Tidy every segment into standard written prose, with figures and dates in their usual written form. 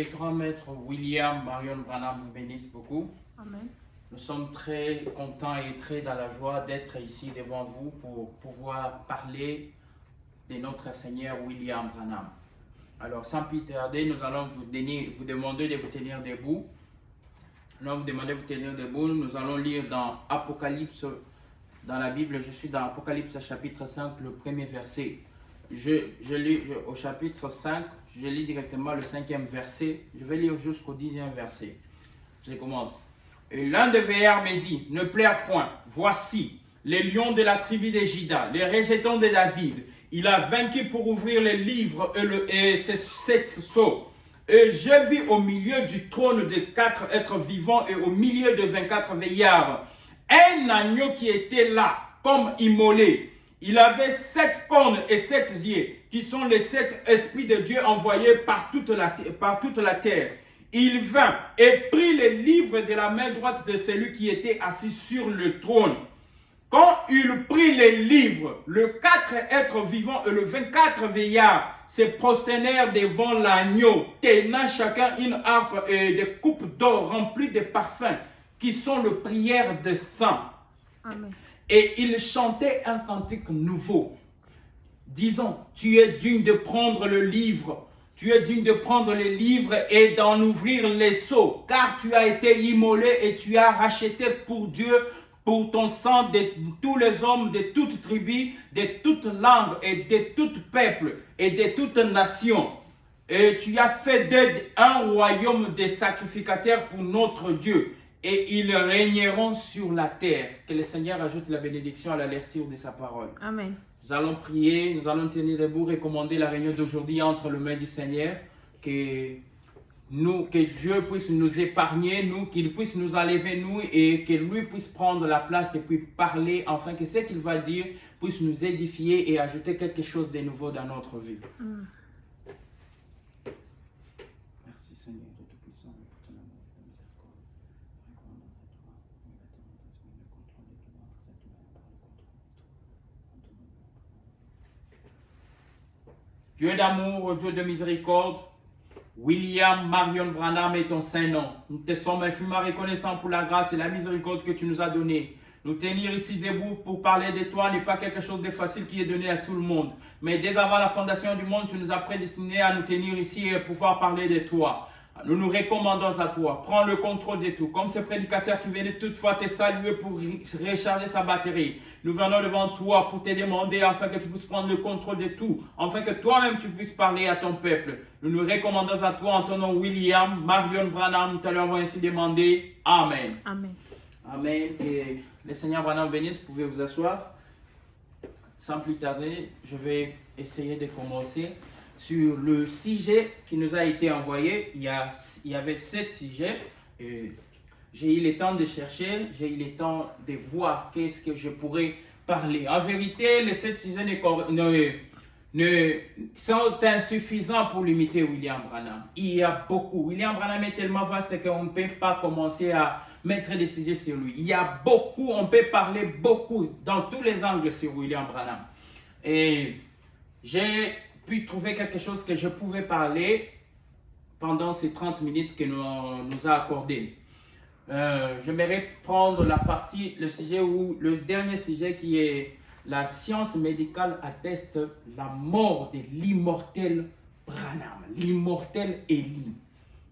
Le grand maître William Marion Branham vous bénisse beaucoup. Amen. Nous sommes très contents et très dans la joie d'être ici devant vous pour pouvoir parler de notre Seigneur William Branham. Alors, sans plus tarder, nous allons vous demander de vous tenir debout. Nous allons vous demander de vous tenir debout. Nous allons lire dans Apocalypse, dans la Bible. Je suis dans Apocalypse chapitre 5, le premier verset. Je lis au chapitre 5, je lis directement le 5e verset. Je vais lire jusqu'au 10e verset. Je commence. Et l'un des veilleurs me dit, ne pleure point, voici les lions de la tribu de Juda, les rejetons de David. Il a vaincu pour ouvrir les livres et ses 7 sceaux. Et je vis au milieu du trône de 4 êtres vivants et au milieu de 24 veillards un agneau qui était là, comme immolé. Il avait 7 cornes et 7 yeux, qui sont les 7 esprits de Dieu envoyés par toute la terre. Il vint et prit les livres de la main droite de celui qui était assis sur le trône. Quand il prit les livres, le 4 êtres vivants et le 24 veillards se prosternèrent devant l'agneau, tenant chacun une harpe et des coupes d'or remplies de parfums, qui sont les prières de sang. Amen. Et il chantait un cantique nouveau, disant, tu es digne de prendre le livre, tu es digne de prendre les livres et d'en ouvrir les sceaux, car tu as été immolé et tu as racheté pour Dieu, pour ton sang, de tous les hommes de toute tribu, de toute langue et de tout peuple et de toute nation. Et tu as fait d'eux un royaume de sacrificateurs pour notre Dieu. Et ils régneront sur la terre. Que le Seigneur ajoute la bénédiction à la lecture de sa parole. Amen. Nous allons prier, nous allons tenir debout, recommander la réunion d'aujourd'hui entre les mains du Seigneur. Que Dieu puisse nous épargner, qu'il puisse nous enlever, et que lui puisse prendre la place et puis parler, afin que ce qu'il va dire puisse nous édifier et ajouter quelque chose de nouveau dans notre vie. Merci Seigneur de Tout-Puissant pour ton amour et ta miséricorde. Dieu d'amour, Dieu de miséricorde, William Marion Branham est ton saint nom. Nous te sommes infiniment reconnaissants pour la grâce et la miséricorde que tu nous as donnée. Nous tenir ici debout pour parler de toi n'est pas quelque chose de facile qui est donné à tout le monde. Mais dès avant la fondation du monde, tu nous as prédestinés à nous tenir ici et pouvoir parler de toi. Nous nous recommandons à toi. Prends le contrôle de tout. Comme ce prédicateur qui venait toutefois te saluer pour recharger sa batterie. Nous venons devant toi pour te demander afin que tu puisses prendre le contrôle de tout. Afin que toi-même tu puisses parler à ton peuple. Nous nous recommandons à toi en ton nom William Marion Branham. Nous te l'avons ainsi demandé. Amen. Amen. Amen. Et le Seigneur Branham bénisse. Vous pouvez vous asseoir. Sans plus tarder, je vais essayer de commencer sur le sujet qui nous a été envoyé. Il y avait 7 sujets. J'ai eu le temps de chercher, j'ai eu le temps de voir qu'est-ce que je pourrais parler. En vérité, les 7 sujets sont insuffisants pour limiter William Branham. Il y a beaucoup. William Branham est tellement vaste qu'on ne peut pas commencer à mettre des sujets sur lui. Il y a beaucoup, on peut parler beaucoup dans tous les angles sur William Branham. Et j'ai pu trouver quelque chose que je pouvais parler pendant ces 30 minutes que nous a accordé. J'aimerais prendre le dernier sujet qui est la science médicale atteste la mort de l'immortel Branham, l'immortel Élie.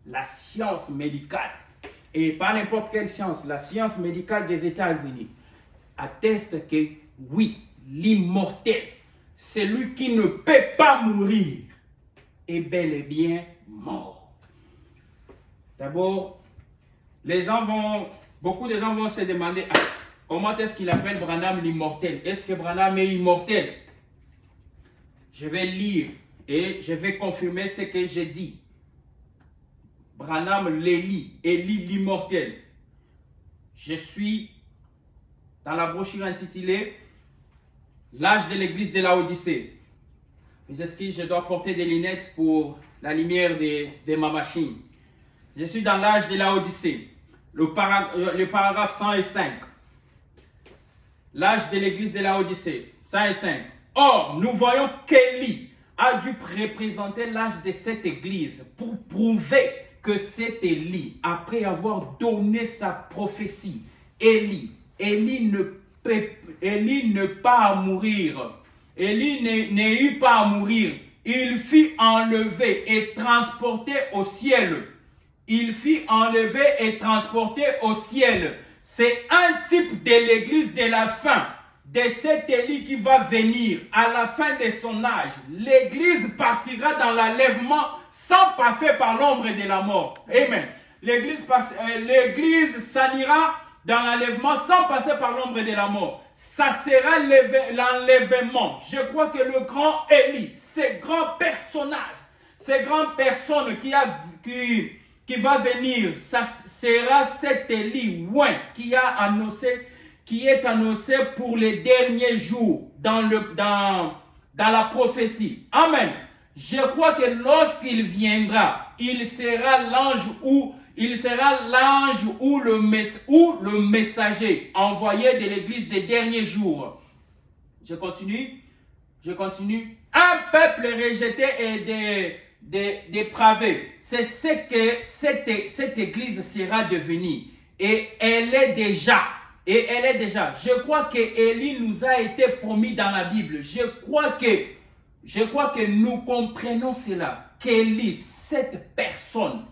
La science médicale, et pas n'importe quelle science, la science médicale des États-Unis atteste que oui, l'immortel, celui qui ne peut pas mourir, est bel et bien mort. D'abord, beaucoup de gens vont se demander comment est-ce qu'il appelle Branham l'immortel? Est-ce que Branham est immortel? Je vais lire et je vais confirmer ce que j'ai dit. Branham l'Élie, Élie l'immortel. Je suis dans la brochure intitulée L'âge de l'église de Laodicée. Mes excuses, je dois porter des lunettes pour la lumière de ma machine. Je suis dans l'âge de Laodicée. Le paragraphe 105. L'âge de l'église de Laodicée. 105. Or, nous voyons qu'Élie a dû représenter l'âge de cette église pour prouver que c'est Élie, après avoir donné sa prophétie. Élie ne pas à mourir. Élie n'eut pas à mourir. Il fut enlevé et transporté au ciel. Il fut enlevé et transporté au ciel. C'est un type de l'église de la fin, de cet Élie qui va venir à la fin de son âge. L'église partira dans l'enlèvement sans passer par l'ombre de la mort. Amen. L'église s'en ira dans l'enlèvement sans passer par l'ombre de la mort. Ça sera l'enlèvement. Je crois que le grand Élie, ce grand personnage, ces grandes personnes qui va venir, ça sera cet Élie qui est annoncé pour les derniers jours dans la prophétie. Amen. Je crois que lorsqu'il viendra, il sera l'ange ou le messager envoyé de l'église des derniers jours. Je continue. Un peuple rejeté et dépravé. C'est ce que cette église sera devenue. Et elle est déjà. Je crois que Élie nous a été promis dans la Bible. Je crois que nous comprenons cela. Qu'Élie, cette personne,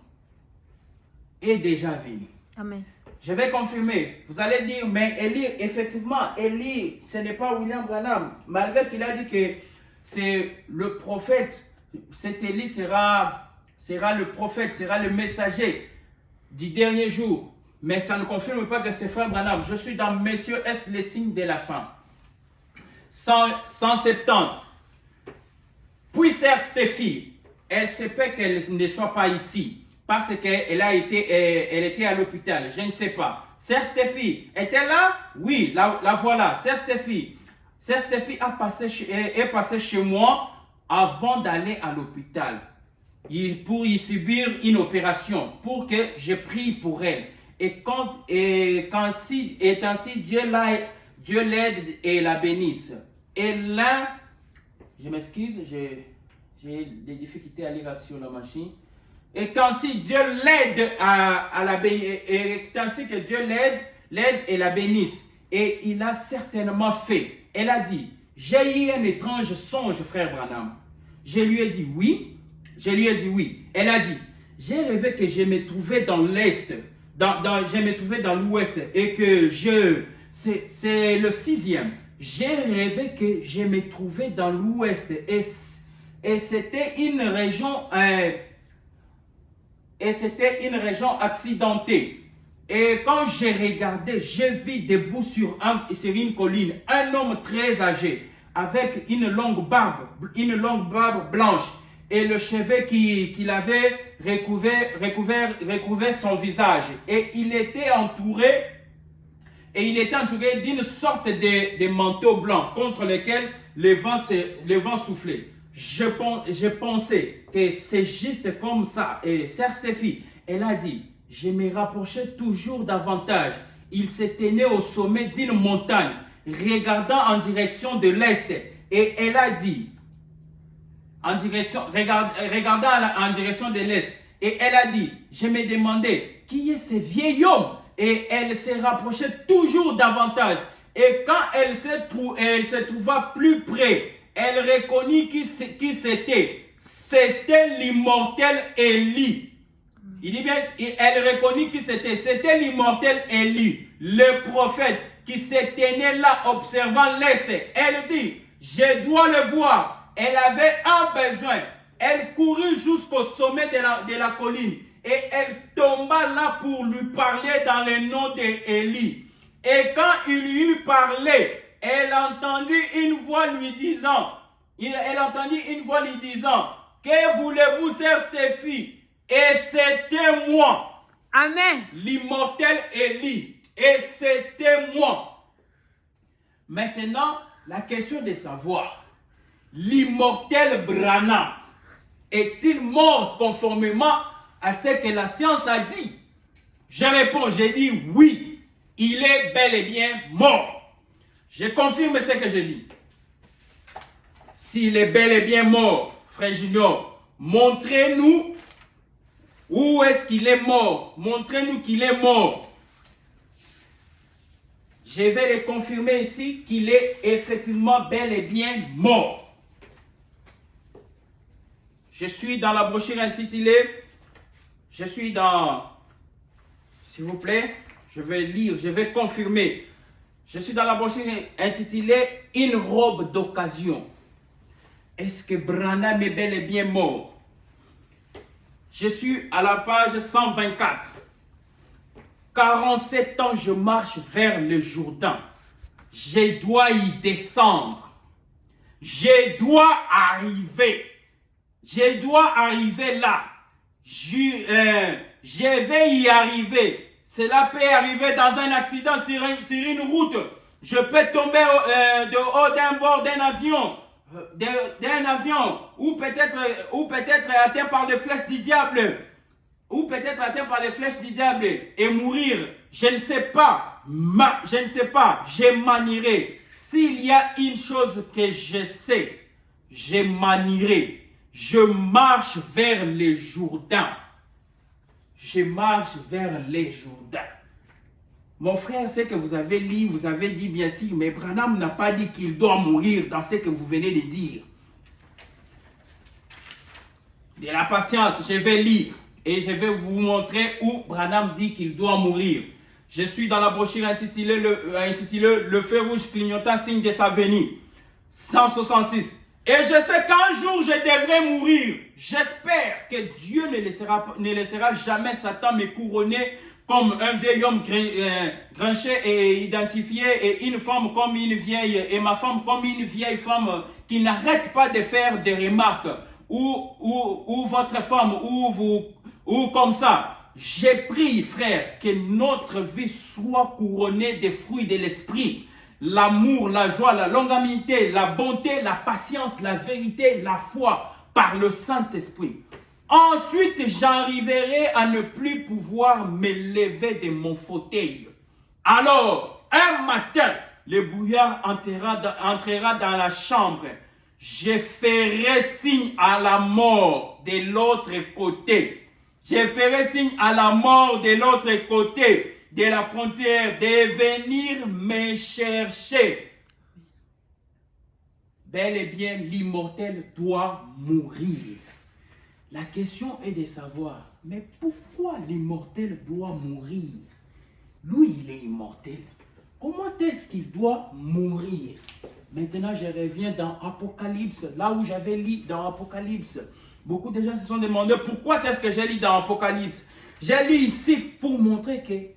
est déjà venue. Amen. Je vais confirmer. Vous allez dire, mais Élie, effectivement, Élie, ce n'est pas William Branham. Malgré qu'il a dit que c'est le prophète, cet Élie sera le prophète, sera le messager du dernier jour. Mais ça ne confirme pas que c'est frère Branham. Je suis dans Messieurs, est-ce les signes de la fin? 170. Puis sœur Stéphie, elle se peut qu'elle ne soit pas ici parce qu'elle était à l'hôpital. Je ne sais pas. Sœur Stéphie était là? Oui, la voilà. Sœur Stéphie est passée chez moi avant d'aller à l'hôpital pour y subir une opération, pour que je prie pour elle. Ainsi Dieu l'aide et la bénisse. Et là, je m'excuse, j'ai des difficultés à lire sur la machine. Et qu'ainsi Dieu l'aide à la bénisse, et ainsi que Dieu l'aide et la bénisse. Et il a certainement fait. Elle a dit, j'ai eu un étrange songe, frère Branham. Je lui ai dit oui. Elle a dit, j'ai rêvé que je me trouvais dans l'Est. Je me trouvais dans l'Ouest et que c'est le 6e. J'ai rêvé que je me trouvais dans l'Ouest et c'était une région accidentée. Et quand j'ai regardé, j'ai vu debout sur une colline un homme très âgé avec une longue barbe blanche et le cheveu qu'il avait recouvert son visage. Et il était entouré d'une sorte de manteau blanc contre lequel le vent soufflait. Je pensais que c'est juste comme ça. Et sœur Stéphie, elle a dit, je me rapprochais toujours davantage. Il se tenait au sommet d'une montagne, regardant en direction de l'Est. Et elle a dit, regardant en direction de l'Est. Et elle a dit, je me demandais, qui est ce vieil homme? Et elle s'est rapprochée toujours davantage. Et quand elle se trouva plus près, elle reconnut qui c'était. C'était l'immortel Élie. Il dit bien, elle reconnut qui c'était. C'était l'immortel Élie, le prophète qui se tenait là observant l'Est. Elle dit, je dois le voir. Elle avait un besoin. Elle courut jusqu'au sommet de la colline. Et elle tomba là pour lui parler dans le nom d'Élie. Et quand il lui eut parlé, elle entendit une voix lui disant, que voulez-vous, sœur Stéphie? Et c'était moi. Amen. L'immortel Élie. Et c'était moi. Maintenant, la question de savoir, l'immortel Branham est-il mort conformément à ce que la science a dit? Je réponds, j'ai dit oui, il est bel et bien mort. Je confirme ce que je dis. S'il est bel et bien mort, Frère Junior, montrez-nous où est-ce qu'il est mort. Montrez-nous qu'il est mort. Je vais le confirmer ici qu'il est effectivement bel et bien mort. Je suis dans la brochure intitulée, s'il vous plaît, je vais lire, je vais confirmer. Je suis dans la brochure intitulée « Une robe d'occasion ». Est-ce que Branham est bel et bien mort? Je suis à la page 124. 47 ans, je marche vers le Jourdain. Je dois y descendre. Je dois arriver. Je dois arriver là. Je vais y arriver. Cela peut arriver dans un accident sur une route. Je peux tomber de haut d'un bord d'un avion. Ou peut-être atteint par les flèches du diable. Et mourir. Je ne sais pas. Je manierai. S'il y a une chose que je sais, je manierai. Je marche vers les Jourdains. Je marche vers les Jourdains. Mon frère, c'est que vous avez lu, vous avez dit bien sûr, mais Branham n'a pas dit qu'il doit mourir dans ce que vous venez de dire. De la patience, je vais lire et je vais vous montrer où Branham dit qu'il doit mourir. Je suis dans la brochure intitulée Le feu rouge clignotant, signe de sa venue. 166. Et je sais qu'un jour je devrais mourir. J'espère que Dieu ne laissera jamais Satan me couronner comme un vieil homme grinché et identifié, et une femme comme une vieille, et ma femme comme une vieille femme qui n'arrête pas de faire des remarques, ou votre femme, ou comme ça. J'ai prié, frère, que notre vie soit couronnée des fruits de l'esprit. L'amour, la joie, la longanimité, la bonté, la patience, la vérité, la foi, par le Saint-Esprit. Ensuite, j'arriverai à ne plus pouvoir me lever de mon fauteuil. Alors, un matin, le brouillard entrera dans la chambre. Je ferai signe à la mort de l'autre côté. Je ferai signe à la mort de l'autre côté de la frontière de venir me chercher. Bel et bien, l'immortel doit mourir. La question est de savoir, mais pourquoi l'immortel doit mourir? Lui, il est immortel. Comment est-ce qu'il doit mourir? Maintenant, je reviens dans Apocalypse, là où j'avais lu dans Apocalypse. Beaucoup de gens se sont demandé pourquoi est-ce que j'ai lu dans Apocalypse. J'ai lu ici pour montrer que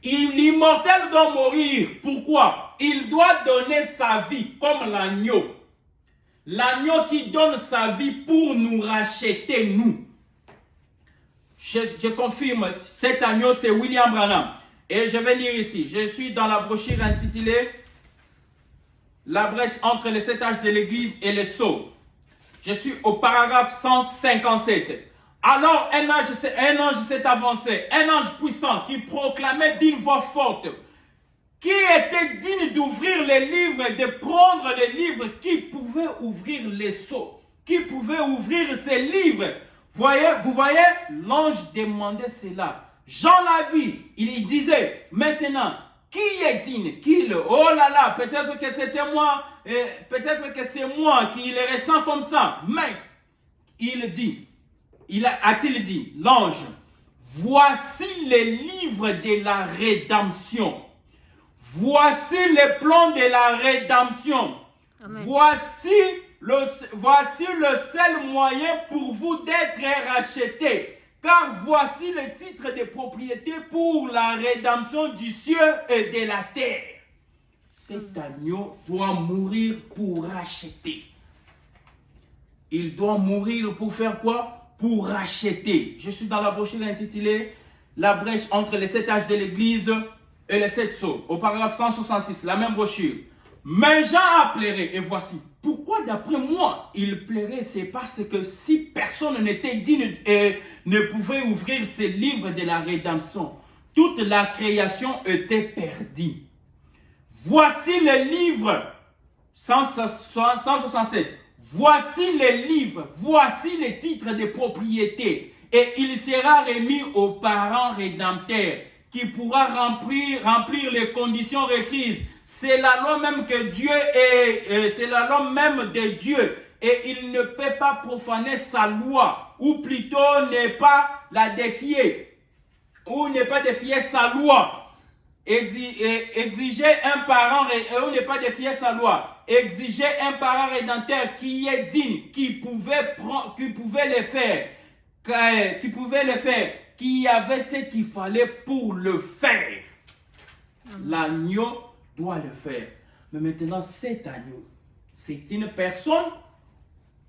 l'immortel doit mourir. Pourquoi? Il doit donner sa vie comme l'agneau. L'agneau qui donne sa vie pour nous racheter, nous. Je confirme, cet agneau, c'est William Branham. Et je vais lire ici. Je suis dans la brochure intitulée La brèche entre les 7 âges de l'Église et les sceaux. Je suis au paragraphe 157. Alors un ange s'est avancé, un ange puissant qui proclamait d'une voix forte, qui était digne d'ouvrir les livres, de prendre les livres, qui pouvait ouvrir les sceaux, qui pouvait ouvrir ces livres. Vous voyez, l'ange demandait cela. Jean l'a vu, il disait, maintenant, qui est digne? Oh là là, peut-être que c'était moi, peut-être que c'est moi qui le ressens comme ça. Mais, il dit, a-t-il dit, l'ange, voici les livres de la rédemption. Voici le plan de la rédemption. Amen. Voici le seul moyen pour vous d'être rachetés. Car voici le titre de propriété pour la rédemption du ciel et de la terre. Cet agneau doit mourir pour racheter. Il doit mourir pour faire quoi? Pour racheter. Je suis dans la brochure intitulée La brèche entre les 7 âges de l'Église et les 7 sceaux. Au paragraphe 166, la même brochure. Mais Jean a pleuré, et voici. Pourquoi d'après moi il pleurait? C'est parce que si personne n'était digne et ne pouvait ouvrir ces livres de la rédemption, toute la création était perdue. Voici le livre 167. voici les livres, voici les titres de propriété. Et il sera remis aux parents rédempteurs qui pourra remplir les conditions requises. C'est la loi même que Dieu est, c'est la loi même de Dieu. Et il ne peut pas profaner sa loi, ou plutôt ne pas la défier, ou ne pas défier sa loi. Exiger un parent, ou ne pas défier sa loi. Exiger un parent rédempteur qui est digne, qui pouvait le faire, qui avait ce qu'il fallait pour le faire. L'agneau doit le faire. Mais maintenant, cet agneau, c'est une personne.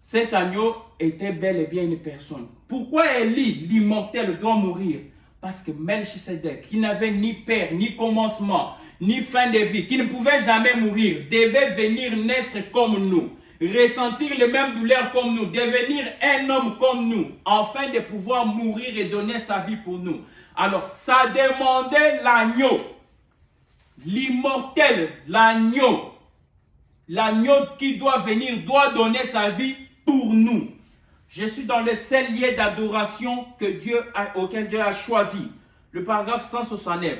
Cet agneau était bel et bien une personne. Pourquoi Élie, l'immortel, doit mourir? Parce que Melchisedec, qui n'avait ni père, ni commencement, ni fin de vie, qui ne pouvait jamais mourir, devait venir naître comme nous, ressentir les mêmes douleurs comme nous, devenir un homme comme nous, afin de pouvoir mourir et donner sa vie pour nous. Alors, ça demandait l'agneau, l'immortel, l'agneau qui doit venir, doit donner sa vie pour nous. Je suis dans le seul lieu d'adoration auquel Dieu a choisi. Le paragraphe 169.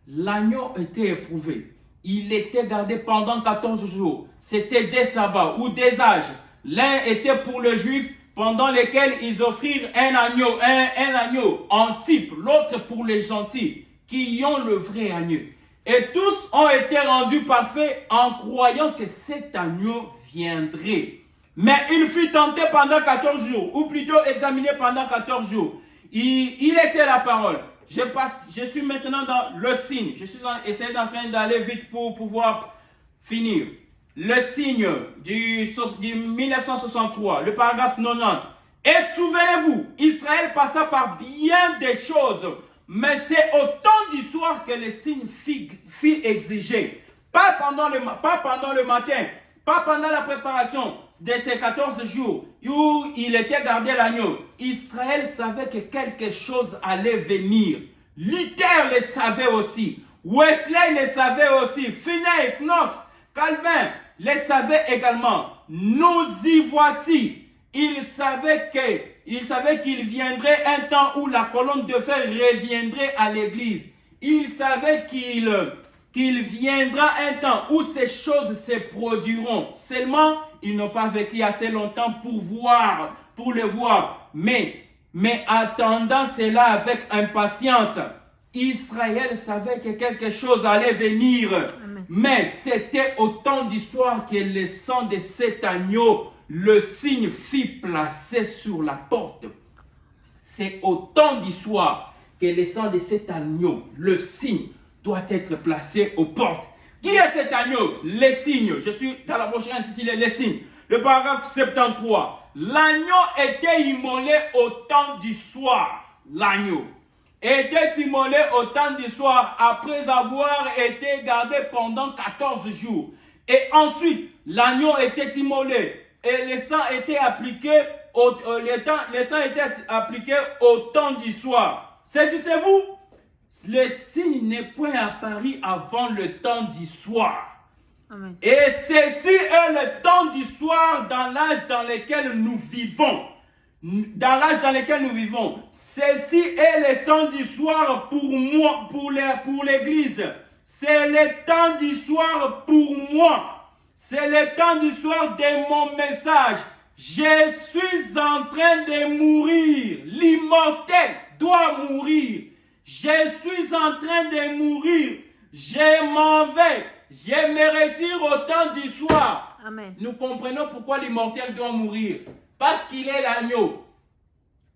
L'agneau était éprouvé. Il était gardé pendant 14 jours. C'était des sabbats ou des âges. L'un était pour le juif, pendant lesquels ils offrirent un agneau en type, l'autre pour les gentils, qui ont le vrai agneau. Et tous ont été rendus parfaits en croyant que cet agneau viendrait. Mais il fut tenté pendant 14 jours, ou plutôt examiné pendant 14 jours. Il était la parole. Je suis maintenant dans le signe. Je suis essayé en train d'aller vite pour pouvoir finir. Le signe du 1963, le paragraphe 90. Et souvenez-vous, Israël passa par bien des choses, mais c'est au temps du soir que le signe fit exiger. Pas pendant le matin, pas pendant la préparation de ces 14 jours où il était gardé l'agneau. Israël savait que quelque chose allait venir. Luther le savait aussi. Wesley le savait aussi. Finney, Knox, Calvin le savait également. Nous y voici. Il savait qu'il viendrait un temps où la colonne de fer reviendrait à l'église. Il savait qu'il viendra un temps où ces choses se produiront. Seulement, ils n'ont pas vécu assez longtemps pour le voir. Mais attendant cela avec impatience, Israël savait que quelque chose allait venir. Amen. Mais c'était au temps d'histoire que le sang de cet agneau, le signe fit placer sur la porte. C'est au temps d'histoire que le sang de cet agneau, le signe, doit être placé aux portes. Qui est cet agneau? Les signes. Je suis dans la brochure intitulée Les signes. Le paragraphe 73. L'agneau était immolé au temps du soir. L'agneau était immolé au temps du soir après avoir été gardé pendant 14 jours. Et ensuite, l'agneau était immolé et le sang était appliqué au temps du soir. Saisissez-vous? Le signe n'est point apparu avant le temps du soir. Amen. Et ceci est le temps du soir dans l'âge dans lequel nous vivons. Dans l'âge dans lequel nous vivons. Ceci est le temps du soir pour moi, pour l'église. C'est le temps du soir pour moi. C'est le temps du soir de mon message. Je suis en train de mourir. L'immortel doit mourir. Je suis en train de mourir. Je m'en vais. Je me retire au temps du soir. Amen. Nous comprenons pourquoi l'immortel doit mourir. Parce qu'il est l'agneau.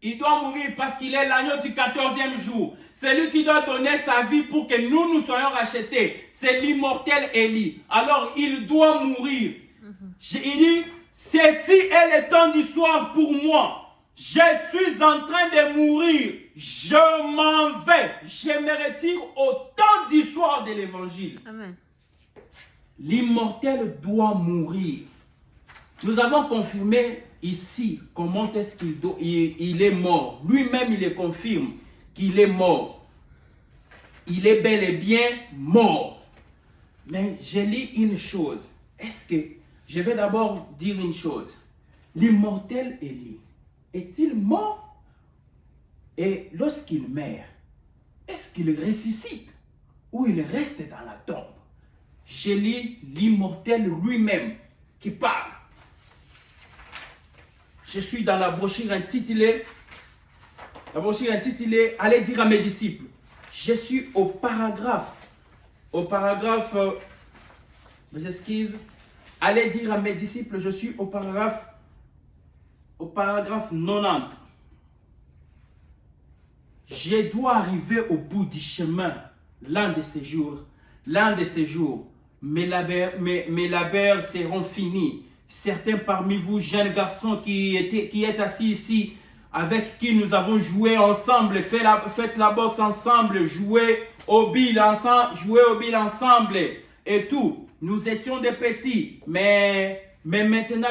Il doit mourir parce qu'il est l'agneau du 14e jour. C'est lui qui doit donner sa vie pour que nous soyons rachetés. C'est l'immortel Élie. Alors il doit mourir. Il dit, ceci est le temps du soir pour moi. Je suis en train de mourir. Je m'en vais. Je me retire au temps du soir de l'évangile. Amen. L'immortel doit mourir. Nous avons confirmé ici comment est-ce qu'il est mort. Lui-même, il le confirme qu'il est mort. Il est bel et bien mort. Mais je lis une chose. Je vais d'abord dire une chose. l'immortel Élie, est-il mort? Et lorsqu'il meurt, est-ce qu'il ressuscite ou il reste dans la tombe? Je lis l'immortel lui-même qui parle. Je suis dans la brochure intitulée, allez dire à mes disciples. Je suis au paragraphe, mes excuses, allez dire à mes disciples, je suis au paragraphe 90. Je dois arriver au bout du chemin l'un de ces jours. Mes labeurs seront finis. Certains parmi vous, jeunes garçons qui êtes assis ici, avec qui nous avons joué ensemble, faites la boxe ensemble, joué au bill ensemble et tout. Nous étions des petits, mais maintenant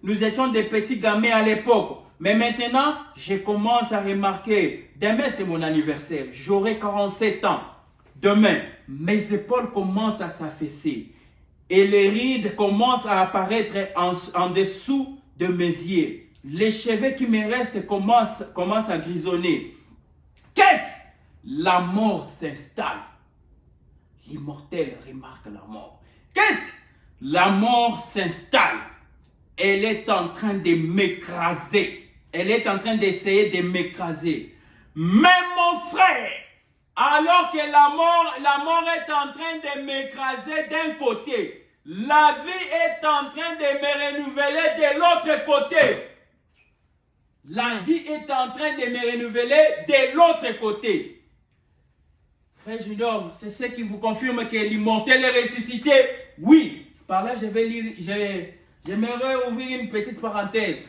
nous étions des petits gamins à l'époque. Mais maintenant, je commence à remarquer, demain c'est mon anniversaire, j'aurai 47 ans. Demain, mes épaules commencent à s'affaisser et les rides commencent à apparaître en dessous de mes yeux. Les cheveux qui me restent commencent à grisonner. Qu'est-ce? La mort s'installe. L'immortel remarque la mort. Qu'est-ce? La mort s'installe. Elle est en train de m'écraser. Elle est en train d'essayer de m'écraser. Mais mon frère, alors que la mort est en train de m'écraser d'un côté, la vie est en train de me renouveler de l'autre côté. La vie est en train de me renouveler de l'autre côté. Frère Junior, c'est ce qui vous confirme que l'immortel est ressuscité? Oui. Par là, j'aimerais ouvrir une petite parenthèse.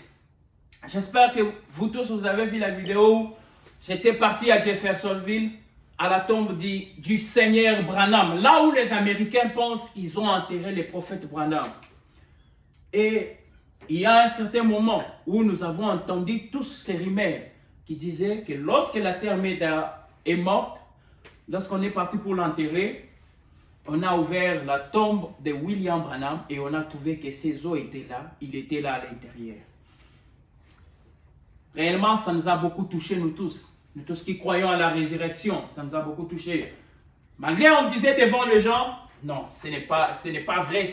J'espère que vous tous, vous avez vu la vidéo où j'étais parti à Jeffersonville, à la tombe du Seigneur Branham, là où les Américains pensent qu'ils ont enterré le prophète Branham. Et il y a un certain moment où nous avons entendu tous ces rumeurs qui disaient que lorsque la sœur Meda est morte, lorsqu'on est parti pour l'enterrer, on a ouvert la tombe de William Branham et on a trouvé que ses os étaient là, il était là à l'intérieur. Réellement, ça nous a beaucoup touché, nous tous qui croyons à la résurrection, ça nous a beaucoup touché. Malgré on disait devant les gens, non, ce n'est pas vrai.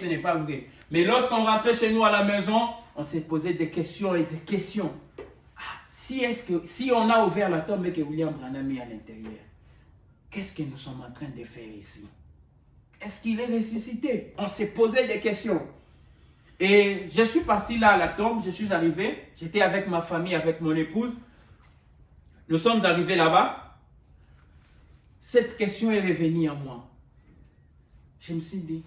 Mais lorsqu'on rentrait chez nous à la maison, on s'est posé des questions et des questions. Si on a ouvert la tombe et que William Branham est à l'intérieur, qu'est-ce que nous sommes en train de faire ici? Est-ce qu'il est ressuscité? On s'est posé des questions. Et je suis parti là à la tombe, je suis arrivé, j'étais avec ma famille, avec mon épouse. Nous sommes arrivés là-bas. Cette question est revenue en moi. Je me suis dit,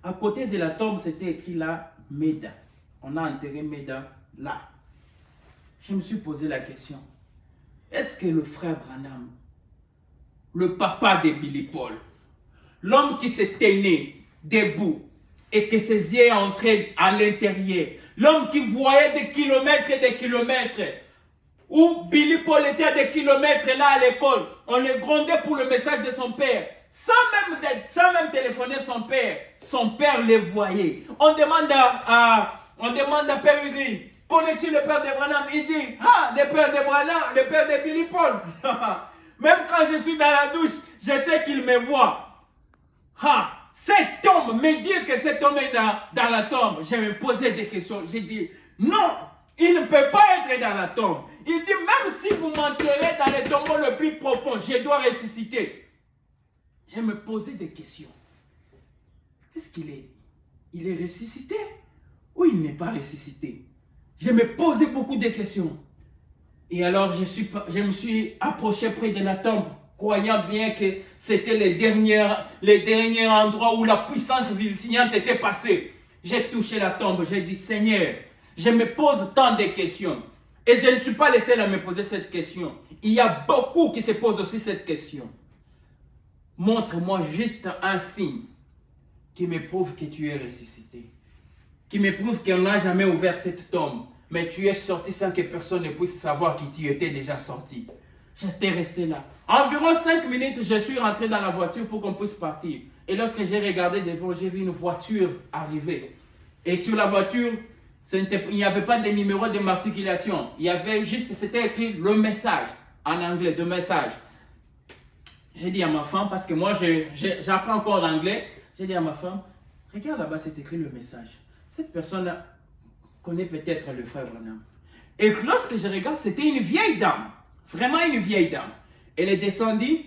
à côté de la tombe, c'était écrit là, Meda. On a enterré Meda là. Je me suis posé la question, est-ce que le frère Branham, le papa de Billy Paul, l'homme qui s'est tenu debout et que ses yeux entraient à l'intérieur, l'homme qui voyait des kilomètres et des kilomètres, où Billy Paul était à des kilomètres là à l'école, on le grondait pour le message de son père, sans même téléphoner son père le voyait. On demande à Père Green, connais-tu le père de Branham? Il dit, ah, le père de Branham, le père de Billy Paul. Même quand je suis dans la douche, je sais qu'il me voit. Ah, cet homme, me dire que cet homme est dans la tombe, je me posais des questions. J'ai dit, non, il ne peut pas être dans la tombe. Il dit, même si vous m'enterrez dans le tombeau le plus profond, je dois ressusciter. Je me posais des questions. Est-ce qu'il est? Il est ressuscité ou il n'est pas ressuscité? Je me posais beaucoup de questions. Et alors, je me suis approché près de la tombe, croyant bien que c'était les derniers endroits où la puissance vivifiante était passée. J'ai touché la tombe, j'ai dit, Seigneur, je me pose tant de questions. Et je ne suis pas le seul à me poser cette question. Il y a beaucoup qui se posent aussi cette question. Montre-moi juste un signe qui me prouve que tu es ressuscité. Qui me prouve qu'on n'a jamais ouvert cette tombe. Mais tu es sorti sans que personne ne puisse savoir qui tu étais déjà sorti. J'étais resté là. Environ 5 minutes, je suis rentré dans la voiture pour qu'on puisse partir. Et lorsque j'ai regardé devant, j'ai vu une voiture arriver. Et sur la voiture, il n'y avait pas de numéro de matriculation. Il y avait juste, c'était écrit le message, en anglais, de message. J'ai dit à ma femme, parce que moi, j'apprends encore l'anglais. J'ai dit à ma femme, regarde là-bas, c'est écrit le message. Cette personne connaît peut-être le frère Branham. Et lorsque je regarde, c'était une vieille dame. Vraiment une vieille dame. Elle est descendue.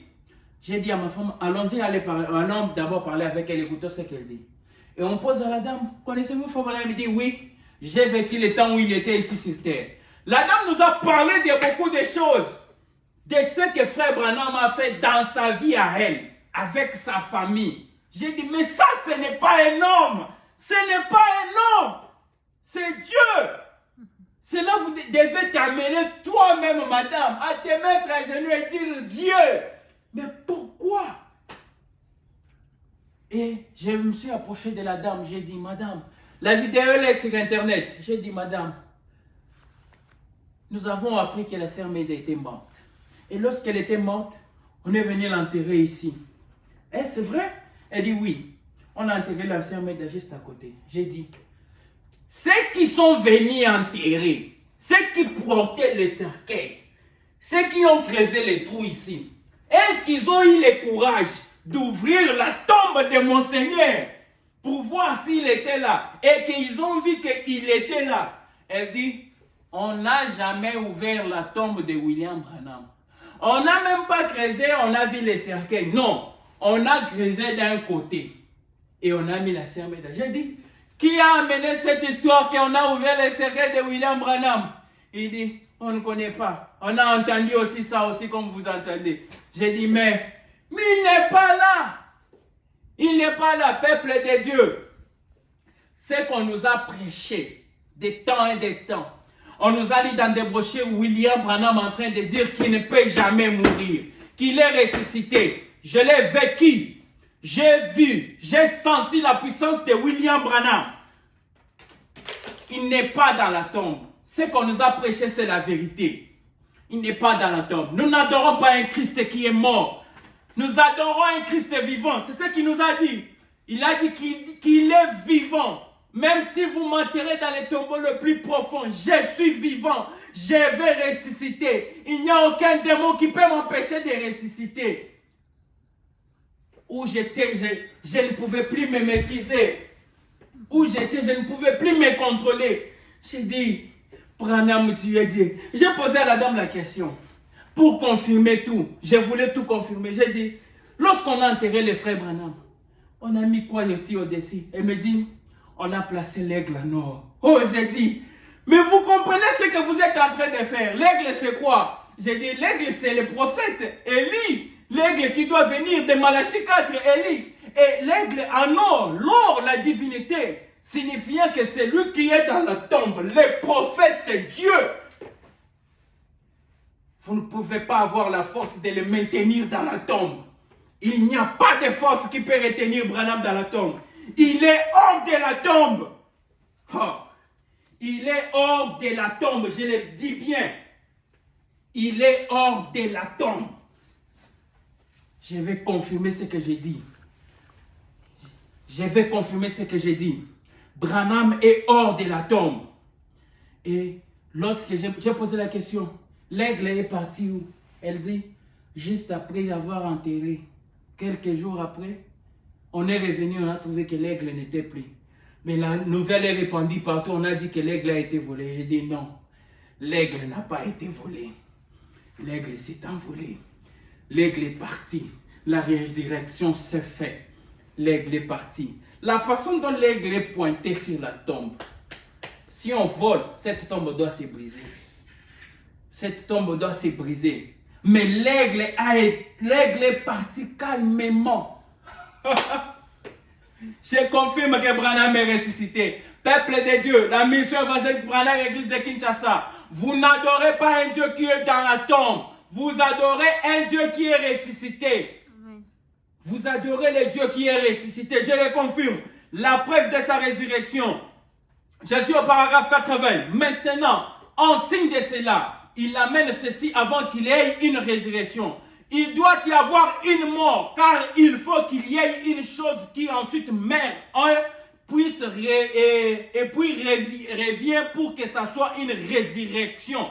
J'ai dit à ma femme, allons-y, aller parler. Un homme d'abord parler avec elle, écoutons ce qu'elle dit. Et on pose à la dame, connaissez-vous frère Branham? Elle me dit, oui, j'ai vécu le temps où il était ici sur terre. La dame nous a parlé de beaucoup de choses. De ce que frère Branham a fait dans sa vie à elle, avec sa famille. J'ai dit, mais ça, ce n'est pas un homme. Ce n'est pas un homme. C'est Dieu. C'est là que vous devez t'amener toi-même, madame, à te mettre à genoux et dire Dieu. Mais pourquoi? Et je me suis approché de la dame. J'ai dit, madame, la vidéo elle est sur internet. J'ai dit, madame, nous avons appris que la sœur Médée était morte. Et lorsqu'elle était morte, on est venu l'enterrer ici. Est-ce vrai? Elle dit oui. On a enterré la sœur Médée juste à côté. J'ai dit, ceux qui sont venus enterrer, ceux qui portaient le cercueil, ceux qui ont creusé les trous ici, est-ce qu'ils ont eu le courage d'ouvrir la tombe de mon Seigneur pour voir s'il était là et qu'ils ont vu qu'il était là? Elle dit, on n'a jamais ouvert la tombe de William Branham. On n'a même pas creusé, on a vu les cercueils. Non, on a creusé d'un côté et on a mis la sœur Médée. J'ai dit, qui a amené cette histoire qu'on a ouvert les cercueils de William Branham? Il dit, on ne connaît pas. On a entendu aussi ça aussi comme vous entendez. J'ai dit, mais il n'est pas là. Il n'est pas là, peuple de Dieu. C'est qu'on nous a prêché des temps et des temps. On nous a dit dans des brochures William Branham en train de dire qu'il ne peut jamais mourir, qu'il est ressuscité. Je l'ai vécu, j'ai vu, j'ai senti la puissance de William Branham. Il n'est pas dans la tombe. Ce qu'on nous a prêché, c'est la vérité. Il n'est pas dans la tombe. Nous n'adorons pas un Christ qui est mort. Nous adorons un Christ vivant. C'est ce qu'il nous a dit. Il a dit qu'il est vivant. Même si vous m'enterrez dans les tombeaux le plus profond, je suis vivant. Je vais ressusciter. Il n'y a aucun démon qui peut m'empêcher de ressusciter. Où j'étais, je ne pouvais plus me maîtriser. Où j'étais, je ne pouvais plus me contrôler. J'ai dit, Branham, tu es Dieu. J'ai posé à la dame la question. Pour confirmer tout. Je voulais tout confirmer. J'ai dit, lorsqu'on a enterré les frères Branham, on a mis quoi ici au-dessus? Elle me dit, on a placé l'aigle à nord. Oh, j'ai dit, mais vous comprenez ce que vous êtes en train de faire? L'aigle, c'est quoi? J'ai dit, l'aigle, c'est le prophète Élie. L'aigle qui doit venir de Malachie 4, Élie. Et l'aigle en or, l'or, la divinité, signifiant que c'est lui qui est dans la tombe, le prophète Dieu. Vous ne pouvez pas avoir la force de le maintenir dans la tombe. Il n'y a pas de force qui peut retenir Branham dans la tombe. Il est hors de la tombe. Oh. Il est hors de la tombe, je le dis bien. Il est hors de la tombe. Je vais confirmer ce que j'ai dit. Je vais confirmer ce que j'ai dit. Branham est hors de la tombe. Et lorsque j'ai posé la question, l'aigle est parti où? Elle dit, juste après avoir enterré, quelques jours après, on est revenu, on a trouvé que l'aigle n'était plus. Mais la nouvelle est répandue partout, on a dit que l'aigle a été volé. J'ai dit non, l'aigle n'a pas été volé. L'aigle s'est envolé. L'aigle est parti. La résurrection s'est faite. L'aigle est parti. La façon dont l'aigle est pointé sur la tombe, si on vole, cette tombe doit se briser. Cette tombe doit se briser. Mais l'aigle est parti calmement. Je confirme que Branham est ressuscité. Peuple de Dieu, la mission évangélique Branham, l'église de Kinshasa. Vous n'adorez pas un Dieu qui est dans la tombe. Vous adorez un Dieu qui est ressuscité. Oui. Vous adorez le Dieu qui est ressuscité. Je le confirme. La preuve de sa résurrection. Je suis au paragraphe 80. Maintenant, en signe de cela, il amène ceci avant qu'il ait une résurrection. il doit y avoir une mort, car il faut qu'il y ait une chose qui ensuite meurt, puis revient pour que ça soit une résurrection.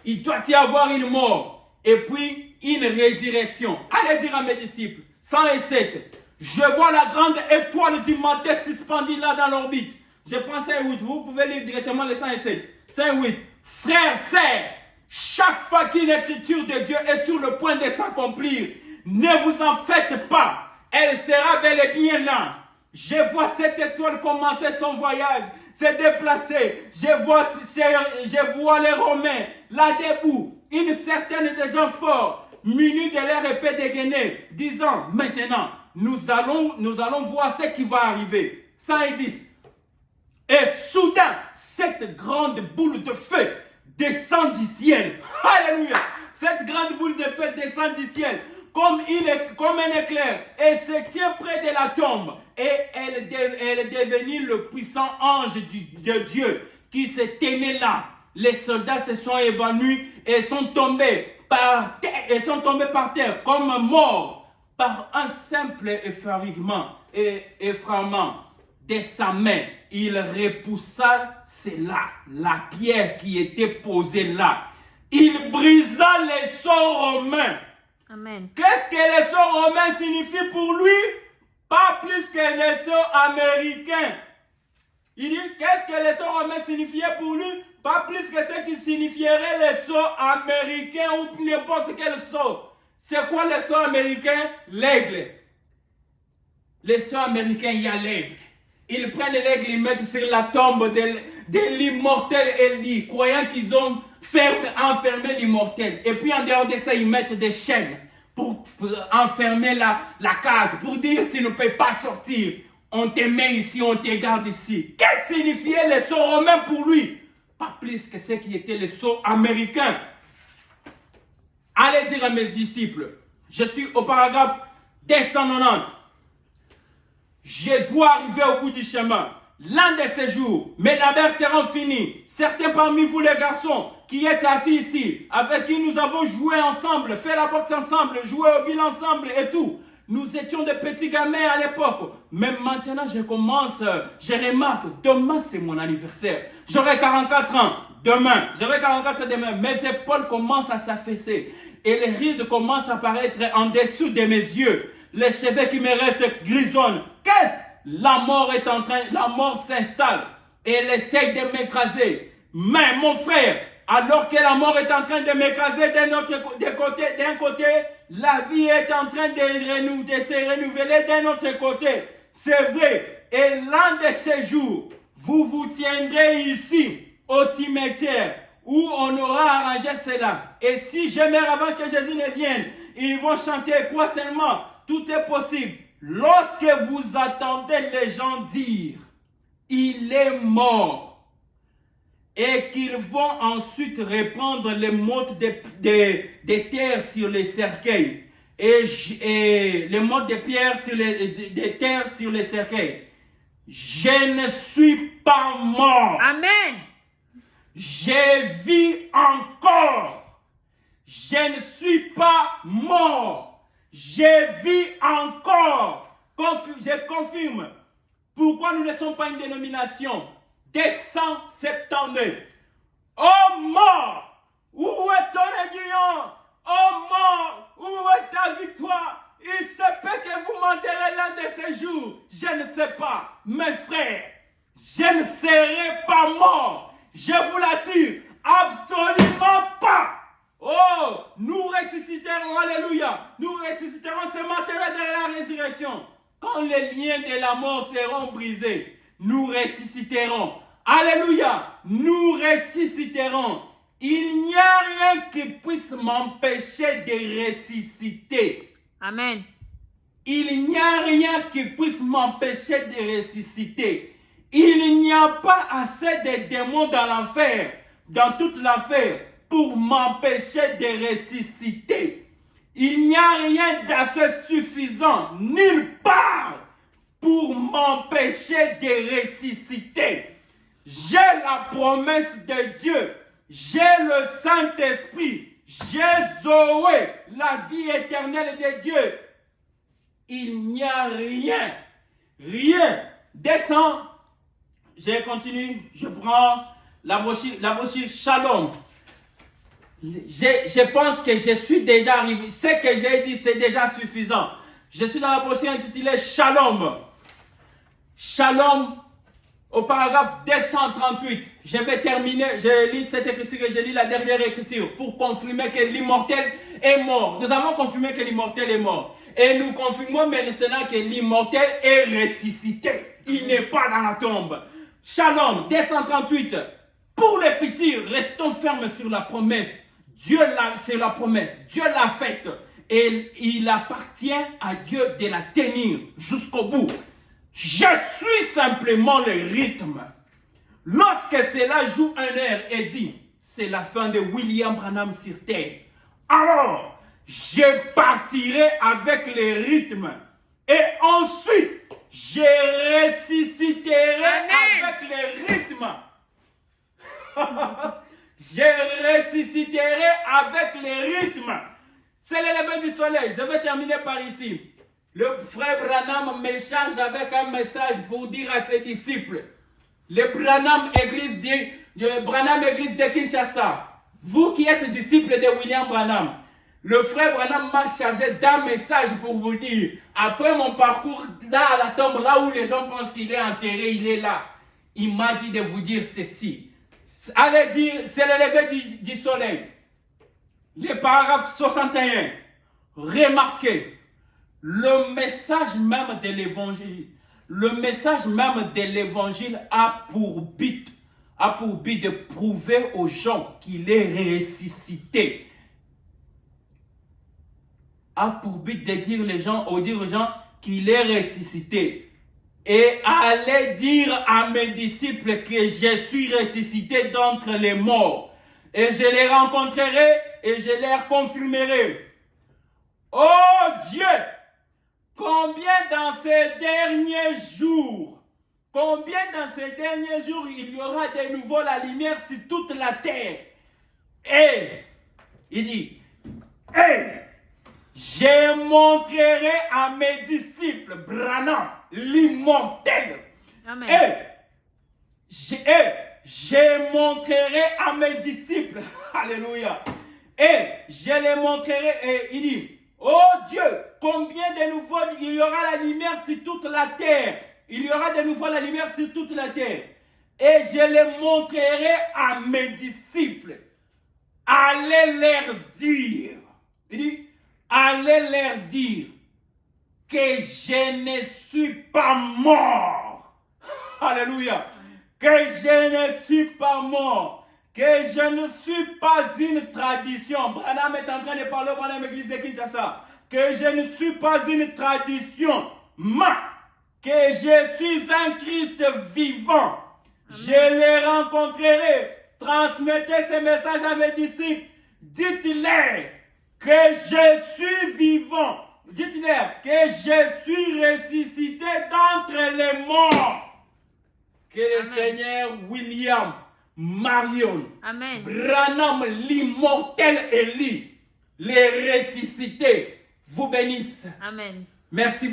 Il doit y avoir une mort et puis une résurrection. Allez dire à mes disciples, 107. Je vois la grande étoile du matin suspendue là dans l'orbite. Je prends 108. Vous pouvez lire directement les 107. 108. Frères, sœurs, chaque fois qu'une écriture de Dieu est sur le point de s'accomplir, ne vous en faites pas. Elle sera bel et bien là. Je vois cette étoile commencer son voyage, se déplacer. Je vois les Romains là debout, une certaine des gens forts, munis de leur épée dégainée, disant maintenant, nous allons voir ce qui va arriver. 110. Et soudain, cette grande boule de feu descend du ciel. Alléluia. Cette grande boule de feu descend du ciel comme un éclair et se tient près de la tombe. Et elle est devenue le puissant ange de Dieu qui se tenait là. Les soldats se sont évanouis et sont tombés par terre comme morts par un simple effrayement de sa main. Il repoussa cela, la pierre qui était posée là. Il brisa les sceaux romains. Amen. Qu'est-ce que les sceaux romains signifient pour lui? Pas plus que les sceaux américains. Il dit, qu'est-ce que les sceaux romains signifiaient pour lui? Pas plus que ce qui signifierait les sceaux américains ou n'importe quel sceau. C'est quoi les sceaux américains? L'aigle. Les sceaux américains, il y a l'aigle. Ils prennent l'aigle, ils mettent sur la tombe de l'immortel Élie, croyant qu'ils ont enfermé l'immortel. Et puis en dehors de ça, ils mettent des chaînes pour enfermer la case, pour dire tu ne peux pas sortir. On te met ici, on te garde ici. Qu'est-ce que signifiait les sceaux romains pour lui? Pas plus que ce qui était les sceaux américains. Allez dire à mes disciples, je suis au paragraphe 290. Je dois arriver au bout du chemin. L'un de ces jours, mes labeurs seront finis. Certains parmi vous les garçons qui êtes assis ici, avec qui nous avons joué ensemble, fait la boxe ensemble, joué au bill ensemble et tout. Nous étions des petits gamins à l'époque. Mais maintenant, je remarque, demain c'est mon anniversaire. J'aurai 44 ans demain. J'aurai 44 ans demain. Mes épaules commencent à s'affaisser. Et les rides commencent à apparaître en dessous de mes yeux. Les cheveux qui me restent grisonnent. Qu'est-ce? La mort s'installe et elle essaye de m'écraser. Mais mon frère, alors que la mort est en train de m'écraser d'un côté, la vie est en train de se renouveler d'un autre côté. C'est vrai. Et l'un de ces jours, vous vous tiendrez ici, au cimetière, où on aura arrangé cela. Et si je meurs avant que Jésus ne vienne, ils vont chanter quoi seulement? Tout est possible. Lorsque vous attendez les gens dire « Il est mort » et qu'ils vont ensuite reprendre les mottes de terre sur les cercueils et les mottes de pierre de terre sur les cercueils. Je ne suis pas mort. Amen. Je vis encore. Je ne suis pas mort. Je vis encore. Je confirme. Pourquoi nous ne sommes pas une dénomination des 179? Oh mort, où est ton aiguillon? Oh mort, où est ta victoire? Il se peut que vous m'enterrez l'un de ces jours. Je ne sais pas. Mes frères, je ne serai pas mort. Je vous l'assure, absolument pas. Oh, nous ressusciterons, alléluia. Nous ressusciterons ce matin-là de la résurrection. Quand les liens de la mort seront brisés, nous ressusciterons. Alléluia, nous ressusciterons. Il n'y a rien qui puisse m'empêcher de ressusciter. Amen. Il n'y a rien qui puisse m'empêcher de ressusciter. Il n'y a pas assez de démons dans l'enfer, dans toute l'enfer, pour m'empêcher de ressusciter. Il n'y a rien d'assez suffisant, nulle part, pour m'empêcher de ressusciter. J'ai la promesse de Dieu. J'ai le Saint-Esprit j'ai Zoé, la vie éternelle de Dieu. Il n'y a rien. Descends. Je continue. Je prends la brochure Shalom. Je pense que je suis déjà arrivé. Ce que j'ai dit, c'est déjà suffisant. Je suis dans la brochure intitulée Shalom. Shalom, au paragraphe 238. Je vais terminer. Je lis cette écriture et je lis la dernière écriture pour confirmer que l'immortel est mort. Nous avons confirmé que l'immortel est mort. Et nous confirmons maintenant que l'immortel est ressuscité. Il n'est pas dans la tombe. Shalom, 238. Pour le futur, restons fermes sur la promesse. C'est la promesse. Dieu l'a faite. Et il appartient à Dieu de la tenir jusqu'au bout. Je suis simplement le rythme. Lorsque cela joue un air et dit, c'est la fin de William Branham sur terre. Alors, je partirai avec le rythme. Et ensuite, je ressusciterai avec le rythme. Je ressusciterai avec le rythme. C'est l'élément du soleil. Je vais terminer par ici. Le frère Branham me charge avec un message pour dire à ses disciples. Le Branham Église de Kinshasa. Vous qui êtes disciples de William Branham. Le frère Branham m'a chargé d'un message pour vous dire. Après mon parcours là à la tombe, là où les gens pensent qu'il est enterré, il est là. Il m'a dit de vous dire ceci. Allez dire, c'est le lever du soleil. Le paragraphe 61. Remarquez, le message même de l'évangile, a pour but de prouver aux gens qu'il est ressuscité. A pour but de dire aux gens qu'il est ressuscité. Et allez dire à mes disciples que je suis ressuscité d'entre les morts. Et je les rencontrerai et je leur confirmerai. Oh Dieu, combien dans ces derniers jours, il y aura de nouveau la lumière sur toute la terre. Et, il dit, je montrerai à mes disciples, Branham, l'immortel. Amen. Je montrerai à mes disciples, alléluia, et je les montrerai, et il dit, oh Dieu, combien de nouveau il y aura la lumière sur toute la terre. Il y aura de nouveau la lumière sur toute la terre. Et je les montrerai à mes disciples. Allez leur dire, il dit, allez leur dire que je ne suis pas mort. Alléluia. Que je ne suis pas mort. Que je ne suis pas une tradition. Branham est en train de parler au Branham Église de Kinshasa. Que je ne suis pas une tradition. Mais que je suis un Christ vivant. Amen. Je les rencontrerai. Transmettez ce message à mes disciples. Dites-leur que je suis vivant. Dites-leur que je suis ressuscité d'entre les morts. Que le Seigneur William Marion, Amen. Branham, l'immortel Élie, les ressuscités, vous bénisse. Amen. Merci.